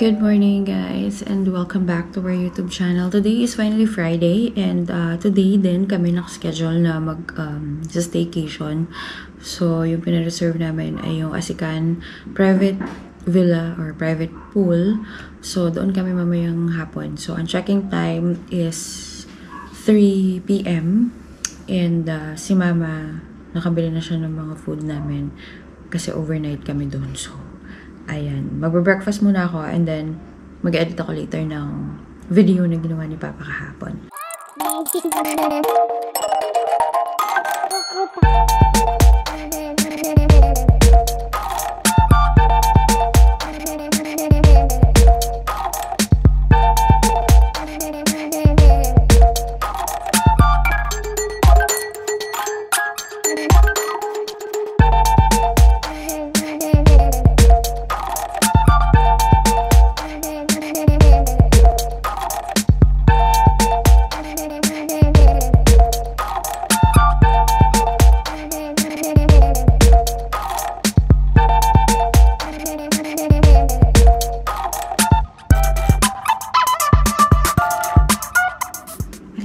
Good morning guys and welcome back to our YouTube channel. Today is finally Friday and today din kami nakaschedule na sa staycation. So yung pinareserve namin ay yung Asikan private villa or private pool. So doon kami mamayang hapon. So ang checking time is 3 PM and si mama nakabili na siya ng mga food namin kasi overnight kami doon. So ayan, magbe-breakfast muna ako and then mag-edit ako later ng video na ginawa ni Papa kahapon.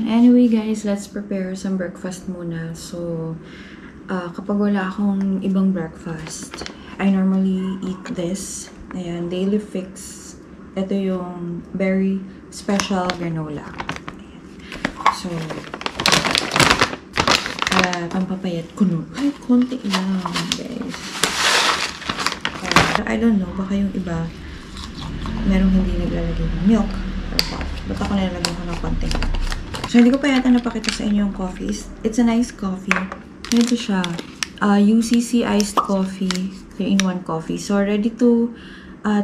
Anyway guys, let's prepare some breakfast muna. So, kapag wala akong ibang breakfast, I normally eat this. Ayan, Daily Fix. Ito yung very special granola. Ayan. So, pampapayat kuno. Ay, konti lang guys. I don't know, baka yung iba merong hindi naglalagay ng milk. Ba't ako nilalagay ko ng konti. So, hindi ko pa yata napakita sa inyo yung coffees. It's a nice coffee. Ito siya. UCC iced coffee. 3-in-1 coffee. So, ready to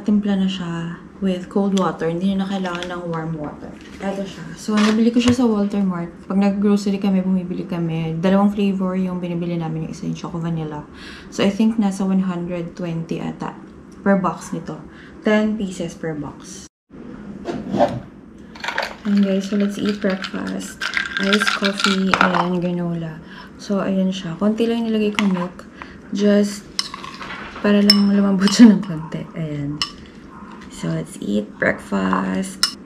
timpla na siya with cold water. Hindi na kailangan ng warm water. Ito siya. So, nabili ko siya sa Walter Mart. Pag nag-grocery kami, bumibili kami. Dalawang flavor yung binibili namin. Yung isa yung choco vanilla. So, I think nasa 120 ata per box nito. 10 pieces per box. And guys, so let's eat breakfast. Iced coffee and granola. So, ayan siya. Konti lang nilagay kong milk. Just para lang lumambot siya ng konti. Ayan. So, let's eat breakfast.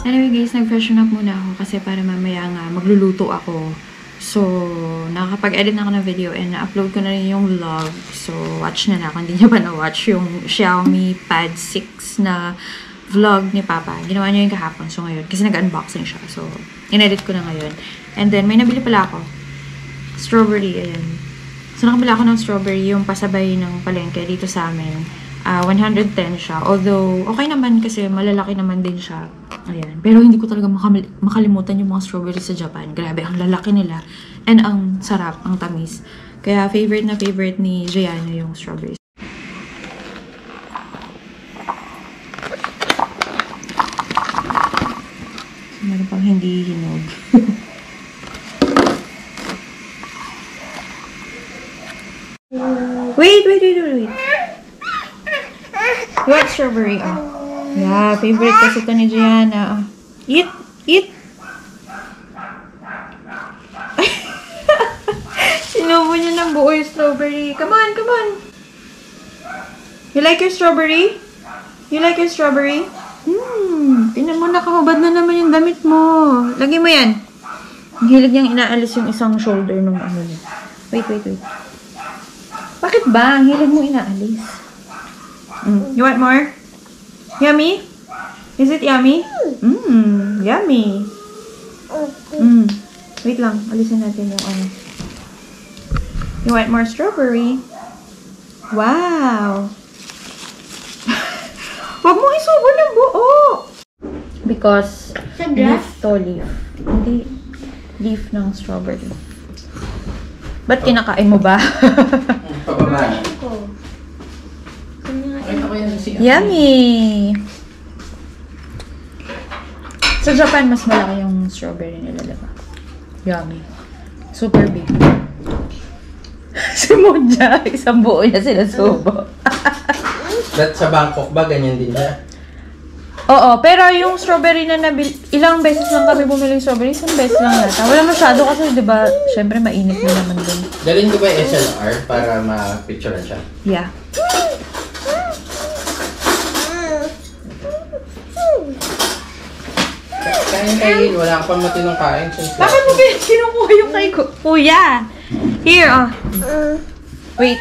Anyway guys, nag-freshen up muna ako kasi para mamaya nga magluluto ako. So, nakakapag-edit na ako ng video and na-upload ko na rin yung vlog. So, watch na kung hindi nyo pa na-watch yung Xiaomi Pad 6 na vlog ni Papa. Ginawa niya yung kahapon. So, ngayon, kasi nag-unboxing siya. So, in-edit ko na ngayon. And then, may nabili pala ako. Strawberry, ayan. So, nakabila ako ng strawberry, yung pasabay ng palengke dito sa amin. 110 siya. Although, okay naman kasi malalaki naman din siya. Ayan. Pero hindi ko talaga makalimutan yung mga strawberry sa Japan. Grabe, ang lalaki nila. And ang sarap, ang tamis. Kaya favorite na favorite ni Gianna yung strawberries. Meron pang hindi hinog. Wait. You want strawberry? Yeah, favorite kasi ito ni Gianna. Eat! Sinubo niya ng buo yung strawberry. Come on! You like your strawberry? Tingnan mo, nakahubad na naman yung damit mo. Lagay mo yan. Ang hilig niyang inaalis yung isang shoulder ng ano niya. Wait. Bakit ba? Ang hilig mo inaalis. You want more? Yummy? Is it yummy? Yummy. Wait lang. Alisin natin yung ano. You want more strawberry? Wow! Wag mo isubo ng buo! Because leaf to leaf. Hindi leaf ng strawberry. Ba't kinakain mo ba? Pababa. Yummy! Sa Japan, mas malaki yung strawberry nila, diba? Yummy. Super big. Si Moja, isang buo niya sinusubo. That sa Bangkok ba, ganyan din siya? Oo, pero yung strawberry na ilang beses lang kami bumili yung strawberry, isang beses lang nata. Wala masyado kasi, di ba, syempre mainit na naman din. Dalhin ko ba yung SLR para ma-picturean siya? Yeah. Kain, wala ka pang matinong kain. Bakit mo kinukuha yung kay ko? Kuya! Here, oh. Wait.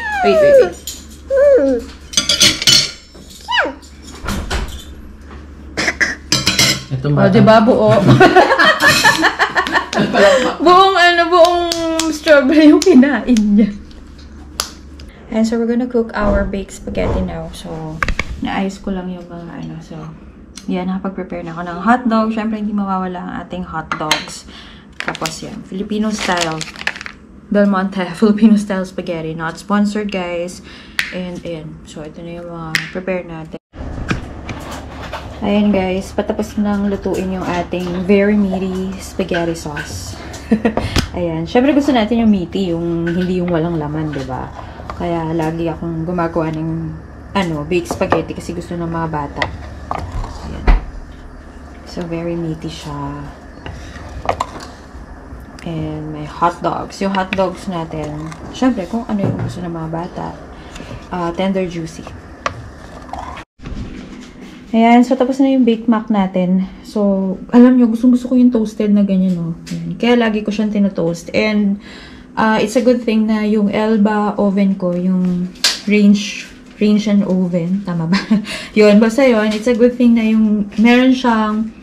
Ito ba? Oh, diba, buo? buong strawberry yung kinain niya. And so, we're gonna cook our baked spaghetti now. So, naayos ko lang yung mga so, yan, nakapag-prepare na ako ng hotdog. Siyempre, hindi mawawala ang ating hotdogs. Tapos yan, Filipino style. Del Monte, Filipino style spaghetti. Not sponsored, guys. And, so, ito na yung mga prepare natin. Ayan guys, patapos nang lutuin yung ating very meaty spaghetti sauce. Ayan, syempre gusto natin yung meaty, yung hindi yung walang laman, diba? Kaya lagi akong gumagawa ng baked spaghetti kasi gusto ng mga bata. Ayan. So very meaty siya. And may hot dogs. Yung hot dogs natin, syempre kung ano yung gusto ng mga bata, tender juicy. Ayan, so tapos na yung baked mac natin. So, alam nyo, gustong-gusto ko yung toasted na ganyan, no? Ayan. Kaya lagi ko siyang tinotoast. And, it's a good thing na yung Elba oven ko, yung range and oven. Tama ba? Yun, basta yun. It's a good thing na yung meron siyang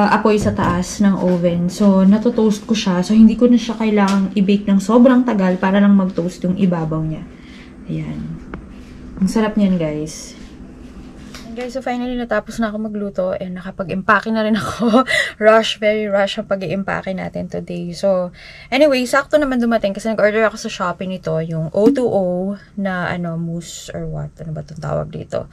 apoy sa taas ng oven. So, natotoast ko siya. So, hindi ko na siya kailangang i-bake ng sobrang tagal para lang mag-toast yung ibabaw niya. Ayan. Ang sarap niyan, guys. Guys, so finally natapos na ako magluto and nakapag-impake na rin ako. Very rush ang pag-i-impake natin today. So, anyway, sakto naman dumating kasi nag-order ako sa Shopee nito, yung O2O na mousse or what, ano ba itong tawag dito?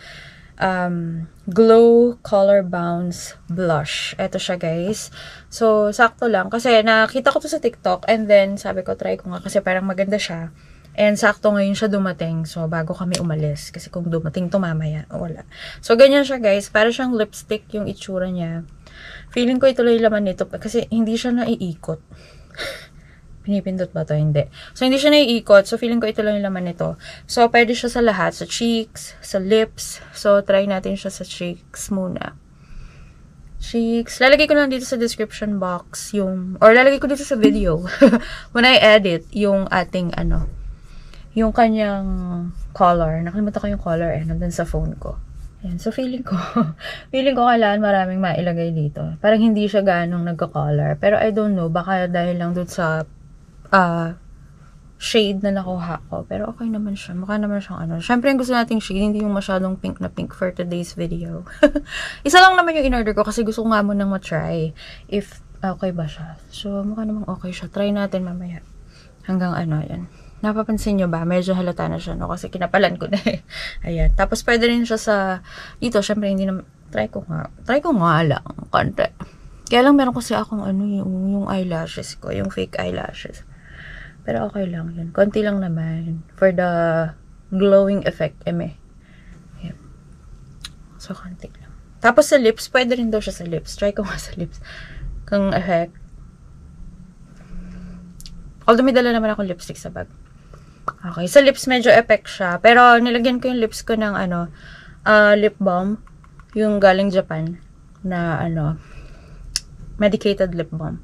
Glow Color Bounce Blush. Ito siya, guys. So, sakto lang kasi nakita ko to sa TikTok and then sabi ko, try ko nga kasi parang maganda siya. And sakto ngayon siya dumating. So, bago kami umalis. Kasi kung dumating to mamaya, wala. So, ganyan siya, guys. Para siyang lipstick yung itsura niya. Feeling ko ituloy laman nito. Kasi hindi siya naiikot. Pinipindot ba to? Hindi. So, hindi siya naiikot. So, feeling ko ito lang yung laman nito. So, pwede siya sa lahat. Sa cheeks, sa lips. So, try natin siya sa cheeks muna. Cheeks. Lalagay ko lang dito sa description box yung, or lalagay ko dito sa video. When I edit, yung ating yung kanyang color. Nakalimutan ko yung color nandun sa phone ko. Ayan. So, feeling ko kailangan maraming mailagay dito. Parang hindi siya ganong nagka-color. Pero I don't know, baka dahil lang dun sa shade na nakuha ko. Pero okay naman siya. Mukha naman siyang Siyempre, yung gusto nating shade, hindi yung masyadong pink na pink for today's video. Isa lang naman yung in-order ko kasi gusto ko nga munang ma-try if okay ba siya. So, mukha namang okay siya. Try natin mamaya. Hanggang yan. Napapansin nyo ba? Medyo halata na siya, no? Kasi kinapalan ko na Ayan. Tapos, pwede rin siya sa dito. Siyempre, hindi na try ko nga lang. Konti. Kaya lang, meron kasi akong yung eyelashes ko. Yung fake eyelashes. Pero okay lang yun. Konti lang naman. For the glowing effect, Ayan. So, konti lang. Tapos, sa lips, pwede rin daw siya sa lips. Try ko nga sa lips. Kung effect. Although, may dala naman ako lipstick sa bag. Okay, sa lips medyo effect siya. Pero nilagyan ko yung lips ko ng lip balm. Yung galing Japan na medicated lip balm.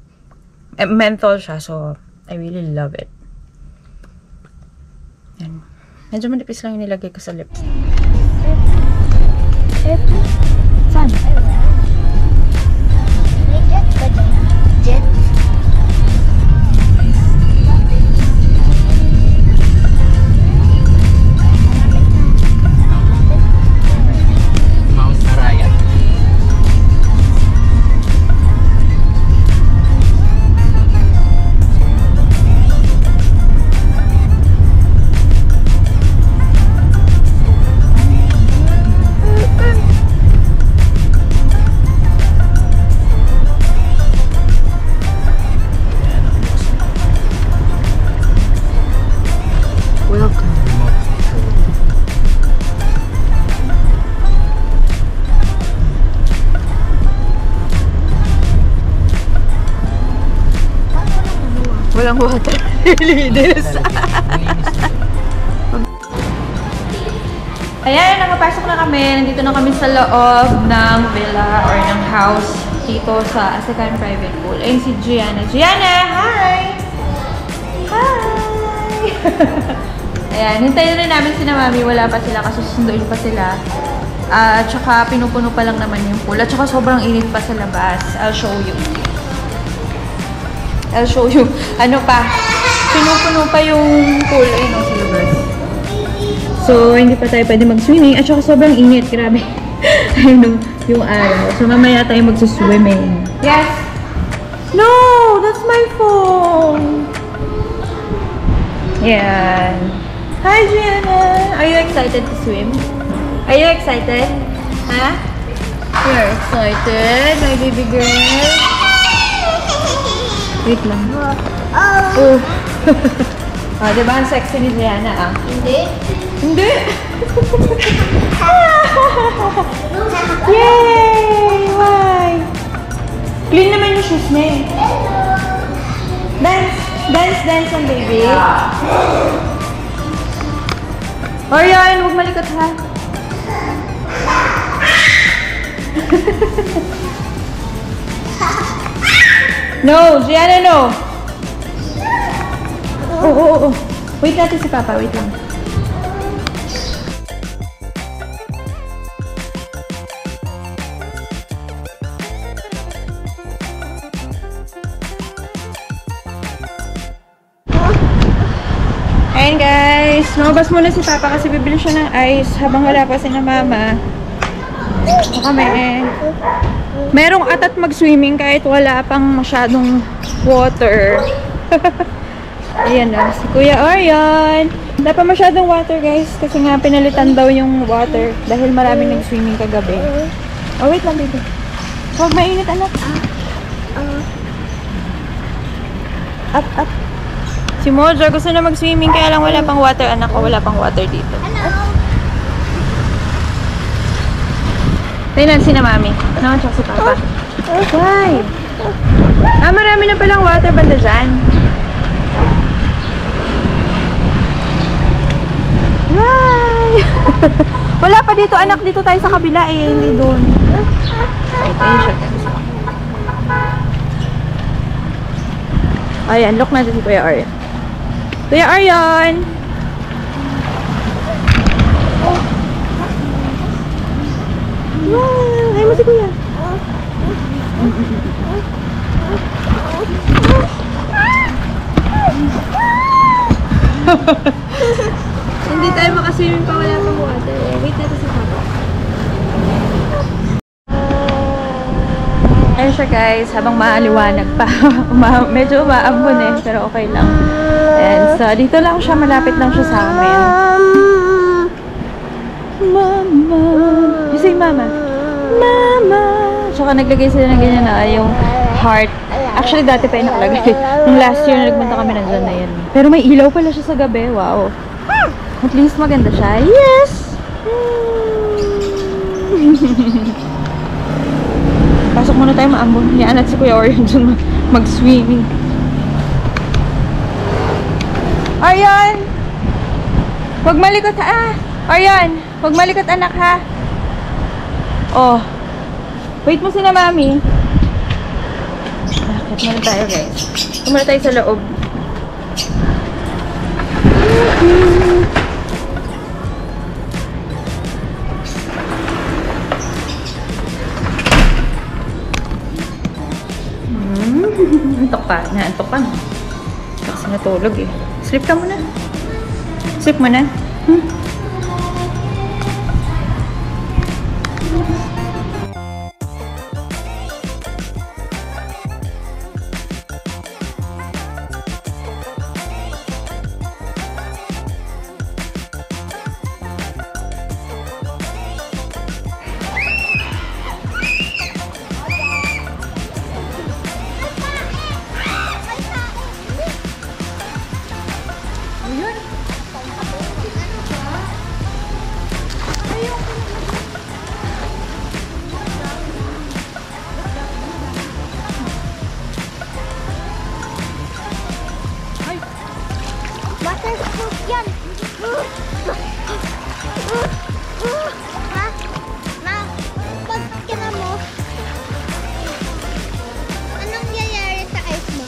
Menthol siya, so I really love it. Yan. Medyo manipis lang yung nilagay ko sa lips. Saan? walang water. Linis. Ayan, nakapasok na kami. Nandito na kami sa loob ng villa or ng house dito sa Asakan Private Pool. Ayun si Gianna. Gianna, hi! Hi! Ayan, hintayin rin namin si Mami. Wala pa sila kasi susunduin pa sila. At saka pinupuno pa lang naman yung pool. At saka sobrang init pa sa labas. I'll show you. Ano pa? Pinupuno pa yung pool. Ayun sa labas. So, hindi pa tayo pwede mag-swimming. At saka sobrang init. Grabe. Ayun yung araw. So, mamaya tayo mag-swimming. Yes! No! That's my phone! Yan. Hi, Gianna! Are you excited to swim? Are you excited? Huh? You're excited, my baby girl? Wait lang. Oh. Ah, diba ang sexy ni Gianna, ah? Hindi. Hindi? Yay! Why? Clean naman yung shoes niya eh. Dance! Dance, dance ang baby. Orion, huwag malikot ha. No, Gianna, no. Oh. Wait natin si Papa, wait lang. Ayan guys, lumabas muna si Papa kasi bibili siya ng ice habang wala pa si na Mama. Kami merong atat mag-swimming kahit wala pang masyadong water. Ayan na, si Kuya Orion. Wala pa masyadong water guys kasi nga pinalitan daw yung water dahil maraming nag-swimming kagabi. Oh, wait lang baby. Huwag mainit anak. Up. Si Mojo gusto na mag-swimming kaya lang wala pang water anak ko. Wala pang water dito. Tayo lang si na Mami. No, tsaka si Papa. Why? Ah, marami na palang water banda dyan. Why? Wala pa dito anak. Dito tayo sa kabila eh. Hindi doon. Ayun siya. Ayan, look natin si Kuya Orion. Kuya Orion! Wow! Ay mo si Kuya! Hindi tayo makaswimming pa wala pang water eh. Wait natin si Papa. Ayun siya guys, habang maaliwanag pa. Medyo umaambon eh, pero okay lang. And so, dito lang siya, malapit lang siya sa amin. Mama! You say Mama? Mama! Tsaka naglagay sila ng ganyan na yung heart. Actually, dati pa yung nakalagay. Nung last year, nagpunta kami nandun na yun. Pero may ilaw pala siya sa gabi. Wow! At least maganda siya. Yes! Pasok muna tayo maambon. Yan at si Kuya Orion dun mag-swimming. Orion! Huwag malikot ha! Orion! Huwag malikot anak ha! Oh! Wait mo si na Mami. Bakit muna tayo guys? Muna tayo sa loob. Antok pa. Naantok pa. Kasi natulog eh. Sleep ka muna. Sleep muna. Facebook yan. Ha? Ma, pag kina mo, anong nangyayari sa eyes mo?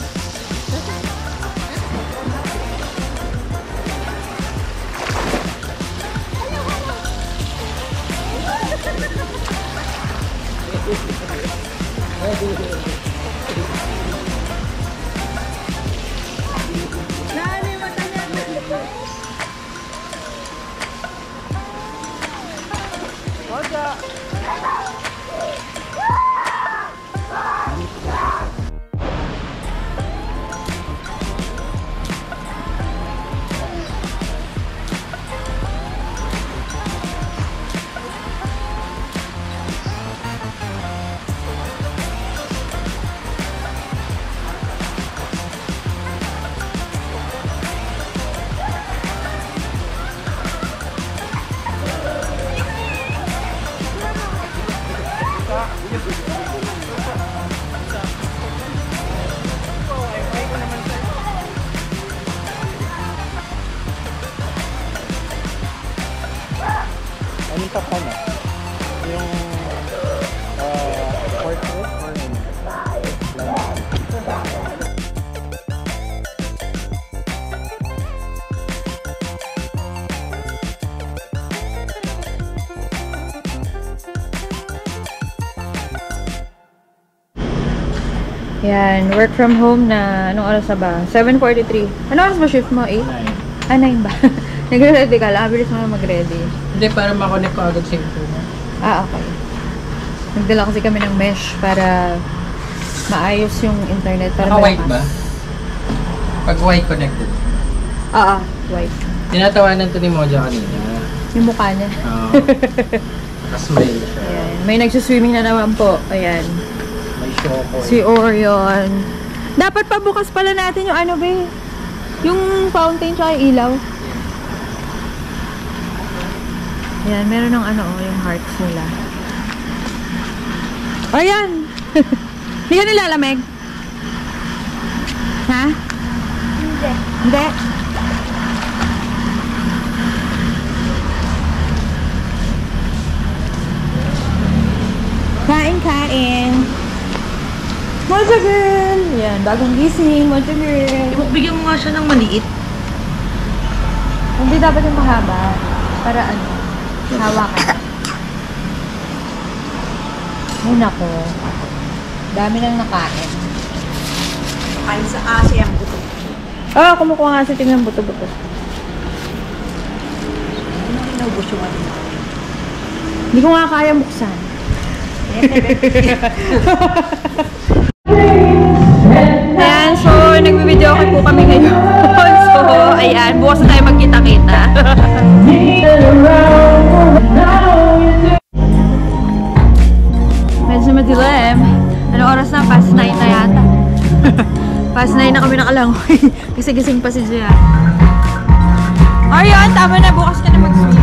Anong tapa na? Yung portrait or ano? Yan, work from home na, anong oras na ba? 7:43. Anong oras ba shift mo? 8? 9 ba? Nagre-ready ka lang. Abilis mo na mag-ready. Hindi, para makonect ko agad sa internet. Okay. Nagdala kasi kami ng mesh para maayos yung internet. Naka-white ba? Pag white connected. White. Tinatawanan to ni Mojo kanina. Yung mukha niya. Oo. Nakasmile siya. Ayan. May nagsuswimming na naman po. Ayan. May shoko. Si Orion. Dapat pa bukas pala natin yung ano ba eh. Yung fountain tsaka yung ilaw. Ayan, meron ng ano yung hearts nila. Ayan! Hindi ka nilalamig? Ha? Hindi. Hindi? Kain! Mojo girl! Yan, bagong gising. Mojo girl. Bigyan mo nga siya ng maliit. Hindi dapat yung mahaba. Para ano, hawakan. Ay nako. Dami nang nakain. Kain sa asi ang buto. Kumukuha nga sa tingnan buto-buto. Ano inubos yung ano? Hindi ko nga kaya buksan. Ayan, so nagbe-video okay po kami ngayon. So, ayan, bukas na tayo magkita-kita. Medyo madilim. Anong oras na? Past 9 na yata. Past 9 na kami nakalangoy. Kasi gising pa si Gia. Ayun, tama na. Bukas ka na mag-swim.